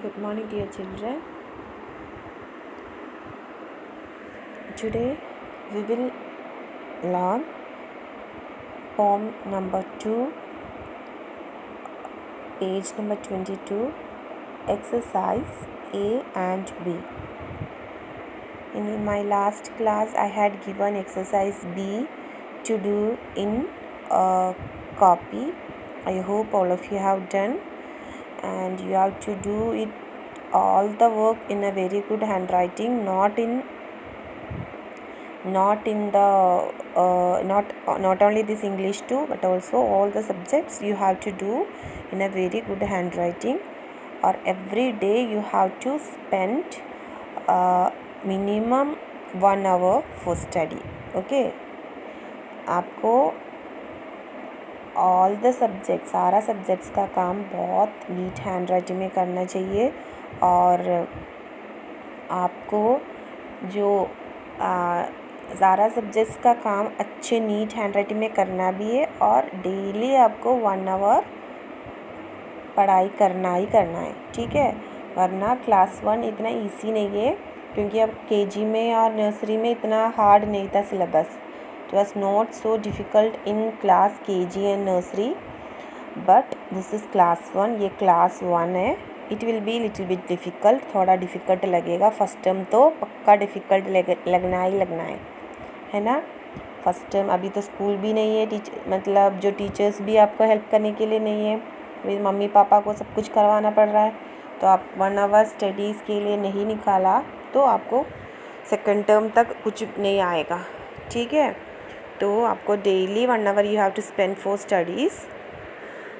Good morning, dear children. Today we will learn poem number 2, page number 22, exercise A and B. In my last class, I had given exercise B to do in a copy. I hope all of you have done, and you have to do it all the work in a very good handwriting, not only this English too, but also all the subjects you have to do in a very good handwriting. Or every day you have to spend minimum 1 hour for study. Okay, आपको all the subject सारा subjects का काम बहुत NEET hand writing में करना चाहिए, और आपको जो सारा सब्जेक्ट्स का काम अच्छे नीट हैंड राइटिंग में करना भी है, और डेली आपको 1 आवर पढ़ाई करना ही करना है, ठीक है। वरना क्लास 1 इतना इजी नहीं है, क्योंकि अब केजी में और नर्सरी में इतना हार्ड नहीं था syllabus. It was not so difficult in class KG and nursery, but this is class 1. ये class 1 है. It will be little bit difficult, थोड़ा difficult लगेगा. फर्स्ट टर्म तो पक्का difficult लगना ही लगना है ना. फर्स्ट टर्म अभी तो स्कूल भी नहीं है, मतलब जो टीचर्स भी आपको हेल्प करने के लिए नहीं है, मेरी मम्मी पापा को सब कुछ करवाना पड़ रहा है. तो आप 1 आवर स्टडीज़ के लिए नहीं निकाला तो आपको सेकेंड टर्म तक कुछ नहीं आएगा, ठीक है. तो आपको daily 1 hour you have to spend for studies,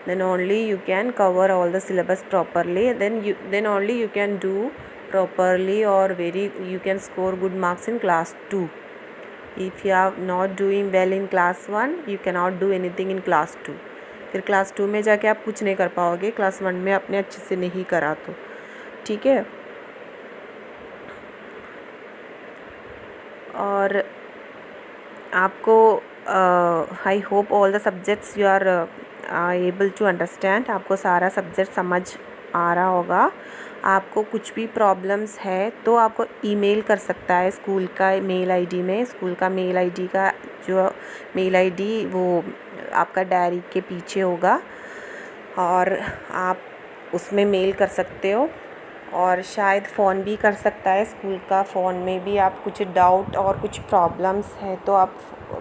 then only you can cover all the syllabus properly, then only you can do properly, or you can score good marks in class 2. If you are not doing well in class 1, you cannot do anything in class 2. फिर class 2 में जाके आप कुछ नहीं कर पाओगे, class 1 में अपने अच्छे से नहीं करा तो, ठीक है. और आपको I hope all the subjects you are able to understand. आपको सारा सब्जेक्ट समझ आ रहा होगा. आपको कुछ भी प्रॉब्लम्स है तो आपको ईमेल कर सकता है स्कूल का मेल आईडी में. स्कूल का मेल आईडी का जो मेल आईडी वो आपका डायरी के पीछे होगा, और आप उसमें मेल कर सकते हो. और शायद फ़ोन भी कर सकता है स्कूल का. फ़ोन में भी आप कुछ डाउट और कुछ प्रॉब्लम्स है तो आप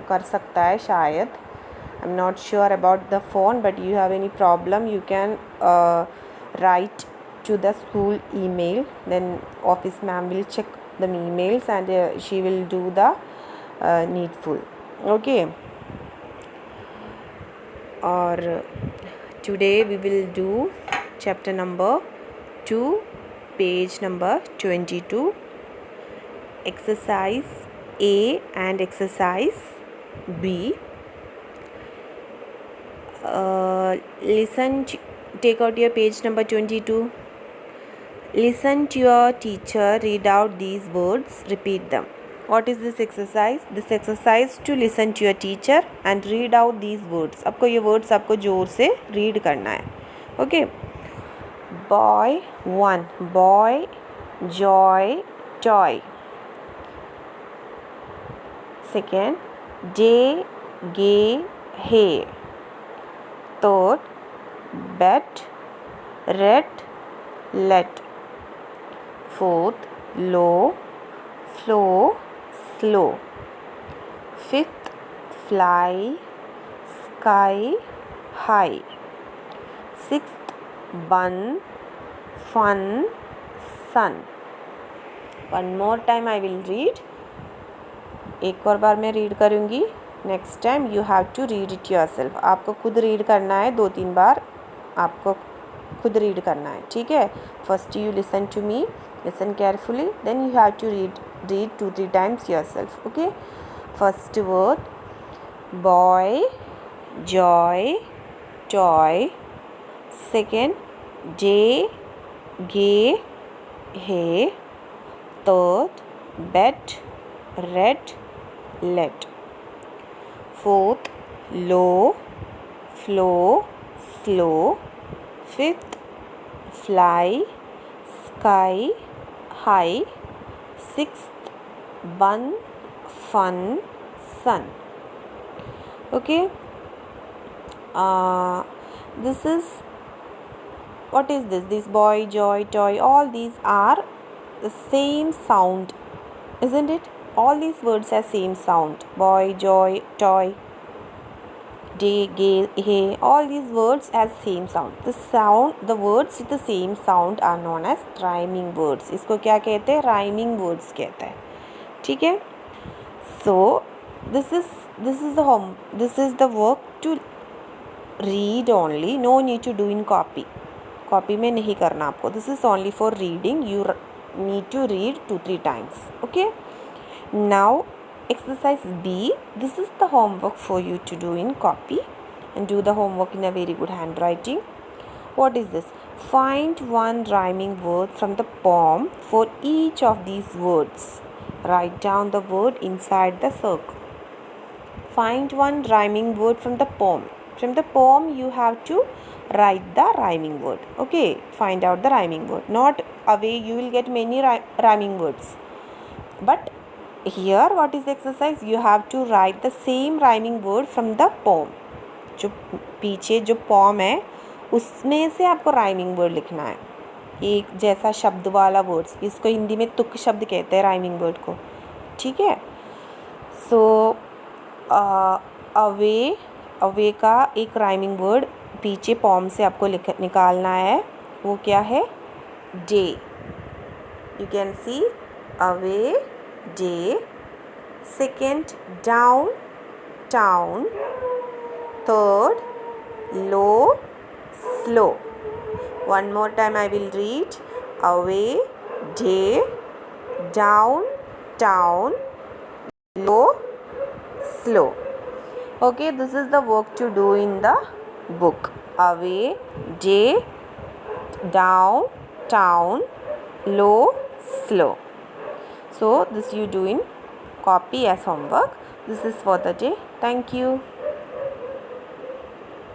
कर सकता है शायद. I am not sure about the phone, but you have any problem you can write to the school email, then office ma'am will check the emails and she will do the needful. Okay, or today we will do chapter number 2, page number 22, exercise A and exercise B. Take out your page number 22. Listen to your teacher read out these words, repeat them. What is this exercise? This exercise to listen to your teacher and read out these words. आपको ये words आपको जोर से read करना है. Okay. Boy 1, boy, joy, toy. Second, day, gay, hay. Third, bet, red, let. Fourth, low, flow, slow. Fifth, fly, sky, high. Sixth, bun, fun, sun. One more time I will read. एक और बार मैं read करूँगी. Next time you have to read it yourself. आपको खुद read करना है, 2-3 बार आपको खुद रीड करना है, ठीक है. First you listen to me, listen carefully, then you have to read 2-3 times yourself. Okay, first word boy, joy, toy. Second, day, gay, hay. Third, bet, red, let. Fourth, low, flow, slow. Fifth, fly, sky, high. Sixth, bun, fun, sun. Okay. This is, what is this? This boy, joy, toy, all these are the same sound, isn't it? All these words have same sound. Boy, joy, toy, day, gay, hey, all these words have same sound. The words with the same sound are known as rhyming words. इसको क्या कहते हैं? Rhyming words कहते हैं. ठीक है? So this is the work to read only. No need to do in copy. Copy में नहीं करना आपको. This is only for reading. You need to read 2-3 times. Okay? Now exercise B. This is the homework for you to do in copy and do the homework in a very good handwriting. What is this? Find one rhyming word from the poem for each of these words. Write down the word inside the circle. Find one rhyming word from the poem. From the poem you have to write the rhyming word. Okay, find out the rhyming word. Not away you will get many rhyming words. But here what is the exercise? You have to write the same rhyming word from the poem. जो पीछे जो poem है उसमें से आपको rhyming word लिखना है. एक जैसा शब्द वाला वर्ड्स, इसको हिंदी में तुक शब्द कहते हैं राइमिंग वर्ड को. ठीक है. सो अवे का एक राइमिंग वर्ड पीछे पॉम से आपको निकालना है. वो क्या है? Day. You can see away, day. Second, down, town. Third, low, slow. One more time I will read. Away, day, down, town, low, slow. Okay, this is the work to do in the book. Away, day, down, town, low, slow. So this you do in copy as homework. This is for the day. Thank you.